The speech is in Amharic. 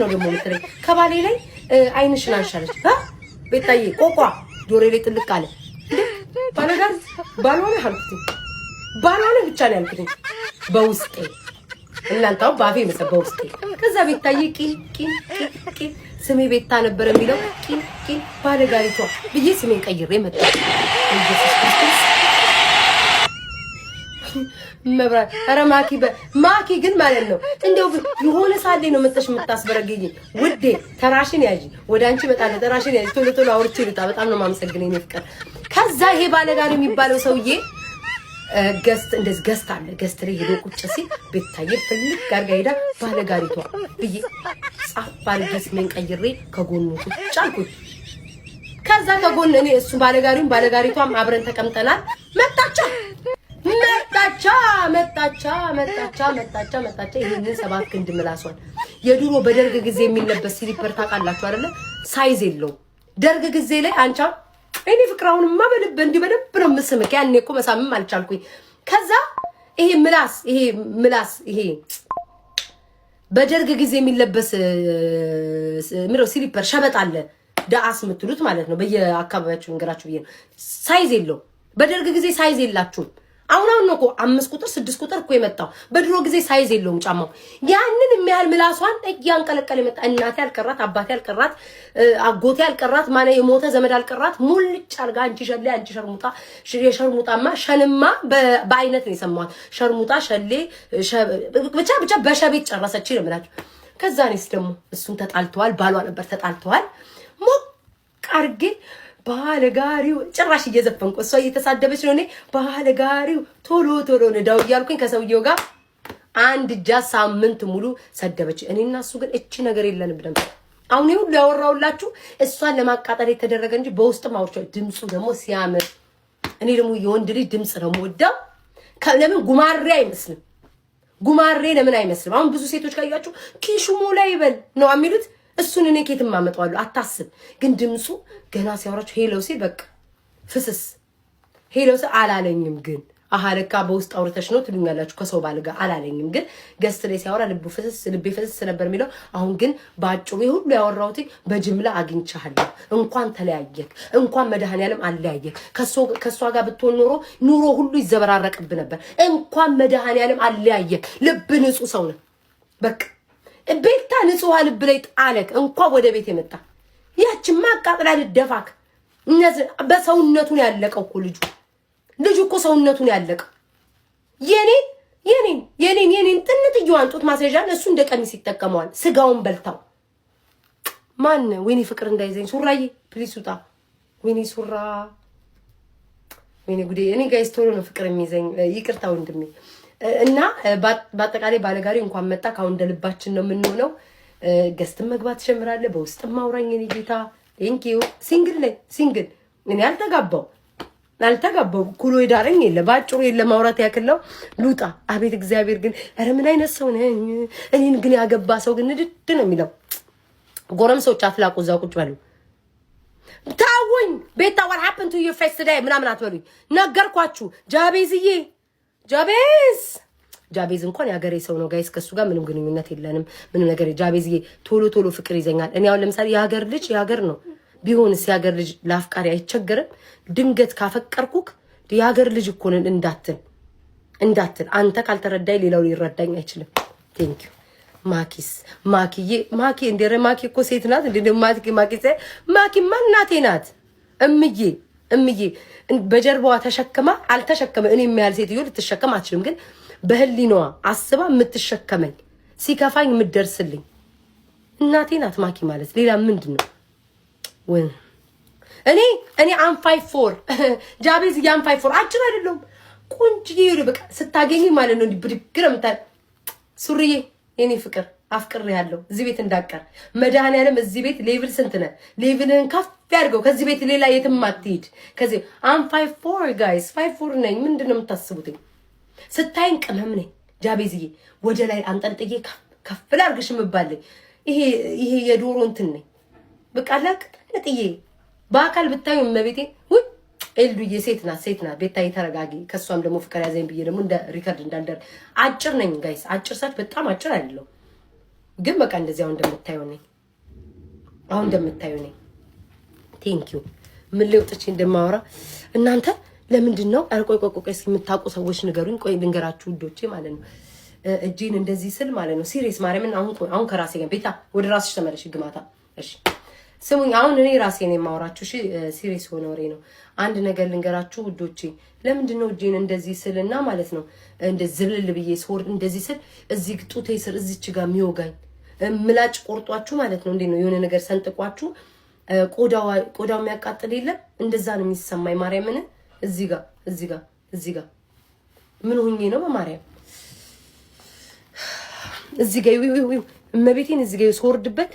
ነው ደግሞ የምትለኝ? ከባሌ ላይ አይንሽን አንሻለች ቤታዬ ቆቋ ጆሬ ላይ ጥልቅ አለ ባለጋር ባልሆነ አልኩት ባልሆነ ብቻ ነው ያልኩት በውስጤ እናንተው ባፌ መሰበ ውስጤ ከዛ ቤታዬ ቂል ስሜ ቤታ ነበር የሚለው ቂል ባለጋሪቷ ብዬ ስሜን ቀይሬ መጣ ኢየሱስ ክርስቶስ መብራት ኧረ ማኪ ግን ማለት ነው እንደው የሆነ ሳሌ ነው መጥተሽ የምታስበረግኝ ውዴ ተራሽን ያጂ ወደ አንቺ መጣለ ተራሽን ያጂ ቶሎ አውርቼ ልጣ በጣም ነው ማመሰግነኝ ፍቅር ከዛ ይሄ ባለጋሪ የሚባለው ሰውዬ ገስት አለ ገስት ላይ ሄዶ ቁጭ ሲል ቤታዬ ፍልክ ጋርጋ ሄዳ ባለጋሪቷ ብዬ ጻፍ ባልገስ ምን ቀይሬ ከጎኑ ቁጭ አልኩት ከዛ ከጎን እኔ እሱ ባለጋሪቷም አብረን ተቀምጠናል መጣቻ ይሄንን ሰባት ክንድ ምላሷል የድሮ በደርግ ጊዜ የሚለበስ ስሊፐር ታውቃላችሁ አይደለ ሳይዝ የለው ደርግ ጊዜ ላይ አንቻ እኔ ፍቅራውንማ በልብ እንዲ በደብ ነው መስመክ ያኔ እኮ መሳምም አልቻልኩኝ ከዛ ይሄ ምላስ ይሄ በደርግ ጊዜ የሚለበስ ምንድነው ስሊፐር ሸበጥ አለ ዳአስ የምትሉት ማለት ነው በየአካባቢያችሁ እንገራችሁ ብዬ ነው ሳይዝ የለው በደርግ ጊዜ ሳይዝ የላችሁም አሁን ነው እኮ 5 ቁጥር 6 ቁጥር እኮ የመጣው በድሮ ጊዜ ሳይዝ የለውም ጫማው ያንን የሚያህል ምላሷን እያንቀለቀለ የመጣ እናቴ አልቀራት አባቴ አልቀራት አጎቴ አልቀራት ማነ የሞተ ዘመድ አልቀራት ሙልጭ አርጋ አንቺ ሸሌ አንቺ ሸርሙጣ የሸርሙጣማ ሸንማ በአይነት ነው የሰማሁት ሸርሙጣ ሸሌ ብቻ በሸቤት ጨረሰች ነው ማለት ከዛ ነስ ደግሞ እሱን ተጣልተዋል ባሏ ነበር ተጣልተዋል ሞቅ አርጌ ባለጋሪው ጭራሽ እየዘፈንኩ እሷ እየተሳደበች ነው እኔ ባለጋሪው ቶሎ ነዳው ያልኩኝ ከሰውየው ጋር አንድ ሳምንት ሙሉ ሰደበች እኔና እሱ ግን እቺ ነገር የለንም ብለን አሁን ይሁን ያወራውላችሁ እሷን ለማቃጠል የተደረገ እንጂ በውስጥ ማውርቻ ድምጹ ደግሞ ሲያምር እኔ ደግሞ የወንድ ልጅ ድምጽ ነው የምወደው ለምን ጉማሬ ለምን አይመስልም አሁን ብዙ ሴቶች ካያችሁ ኪሹሞ ላይ ይበል ነው የሚሉት እሱን እኔ ከየትም አመጣዋለሁ አታስብ ግን ድምጹ ገና ሲያወራችሁ ሄሎ ሲል በቃ ፍስስ ሄሎ ሲል አላለኝም ግን አሃለካ በውስጥ አውርተሽ ነው ትሉኛላችሁ ከሰው ባልጋ አላለኝም ግን ገስት ላይ ሲያወራ ልቤ ፍስስ ነበር የሚለው አሁን ግን ባጭሩ ሁሉ ያወራውት በጅምላ አግኝቻለሁ እንኳን ተለያየክ እንኳን መድኃኒዓለም አለያየክ ከሷ ጋር ብትሆን ኑሮ ሁሉ ይዘበራረቅብ ነበር እንኳን መድኃኒዓለም አለያየክ ልብ ንጹህ ሰው ነው በቃ ቤታ ንጹህ ልብ ላይ ጣለክ እንኳን ወደ ቤት የመጣ ያቺማ አቃጥላ ልደፋክ እነዚህ በሰውነቱን ያለቀው እኮ ልጁ እኮ ሰውነቱን ያለቀው የኔን ጥንጥዬዋን ጡት ማስያዣን እሱ እንደ ቀሚስ ይጠቀመዋል ስጋውን በልታው ማን ወይኔ ፍቅር እንዳይዘኝ ሱራዬ ፕሊስ ውጣ ወይኔ ሱራ ወይኔ ጉዴ እኔ ጋይስ ቶሎ ነው ፍቅር የሚይዘኝ ይቅርታ ወንድሜ እና በአጠቃላይ ባለጋሪ እንኳን መጣ ካሁን እንደልባችን ነው የምንሆነው ገስት መግባት ጀምራለ በውስጥ ማውራኝ እኔ ጌታ ቴንክ ዩ ሲንግል እኔ አልተጋባው ኩሎ ይዳረኝ የለ ባጭሩ የለ ማውራት ያክለው ሉጣ አቤት እግዚአብሔር ግን ኧረ ምን አይነት ሰው ነኝ እኔን ግን ያገባ ሰው ግን ድድ ነው የሚለው ጎረምሶች አፍላቁ እዛው ቁጭ በሉ ታውኝ ቤታ what happened to your face today ምናምን አትበሉኝ ነገርኳችሁ ጃቤዝ እንኳን ያገሬ ሰው ነው ጋይስ ከሱ ጋር ምንም ግንኙነት የለንም ምንም ነገር ጃቤዝዬ ቶሎ ፍቅር ይዘኛል እኔ አሁን ለምሳሌ ያገር ልጅ ያገር ነው ቢሆንስ ያገር ልጅ ላፍቃሪ አይቸገርም ድንገት ካፈቀርኩክ ያገር ልጅ እኮ ነን እንዳትል አንተ ካልተረዳይ ሌላው ሊረዳኝ አይችልም ቴንክ ዩ ማኪ እንደረ ማኪ እኮ ሴት ናት እንደ ማኪ ማናቴ ናት እምዬ በጀርባዋ ተሸከማ አልተሸከመ እኔ የሚያል ሴትዮ ልትሸከም አትችልም ግን በህሊናዋ አስባ የምትሸከመኝ ሲከፋኝ የምትደርስልኝ እናቴ ናት ማኪ ማለት ሌላ ምንድነው እኔ አም 54 ጃቤዝ ያም 54 አጭር አይደለም ቁንጅዬ በቃ ስታገኝ ማለት ነው ብድግረም ሱሪዬ የኔ ፍቅር አፍቅር ያለው እዚህ ቤት እንዳቀር መድኃኒዓለም እዚህ ቤት ሌቭል ስንት ነህ ሌቭልን ከፍ ያርገው ከዚህ ቤት ሌላ የትም አትሄድ ከዚህ አም 54 ጋይስ 54 ነኝ ምንድነው የምታስቡት ስታይን ቅመም ነኝ ጃቤዝዬ ወደ ላይ አንጠልጥዬ ከፍ ላርግሽ ምባልኝ ይሄ የዶሮ እንትን ነኝ በቃ ለቅጥዬ በአካል ብታዩ መቤቴ ወይ ኤልዱዬ ሴት ናት ቤታዬ ተረጋጊ ከሷም ደግሞ ፍቅር ያዘኝ ብዬ ደግሞ እንደ ሪከርድ እንዳልደር አጭር ነኝ ጋይስ አጭር ሳች በጣም አጭር አይደለም ግን በቃ እንደዚህ አሁን እንደምታዩ ነኝ ቴንክ ዩ ምን ልውጥቼ እንደማወራ እናንተ ለምንድን ነው ቆይ የምታውቁ ሰዎች ንገሩኝ ቆይ ልንገራችሁ ውዶቼ ማለት ነው እጄን እንደዚህ ስል ማለት ነው ሲሪየስ ማርያምን አሁን ከራሴ ጋር ቤታ ወደ ራስሽ ተመለሽ ግማታ እሺ ስሙኝ አሁን እኔ ራሴ ነኝ የማወራችሁ እሺ ሲሪየስ ሆነ ወሬ ነው አንድ ነገር ልንገራችሁ ውዶቼ ለምንድን ነው እጄን እንደዚህ ስልና ማለት ነው እንደዚህ ዝልል ብዬ ስወርድ እንደዚህ ስል እዚህ ጡቴ ስር እዚች ጋር የሚወጋኝ ምላጭ ቆርጧችሁ ማለት ነው እንዴ ነው የሆነ ነገር ሰንጥቋችሁ ቆዳው የሚያቃጥል የለም እንደዛ ነው የሚሰማኝ ማርያምን እዚህ ጋር ምን ሆኜ ነው በማርያም እዚህ ጋር እመቤቴን እዚህ ጋር ስወርድበት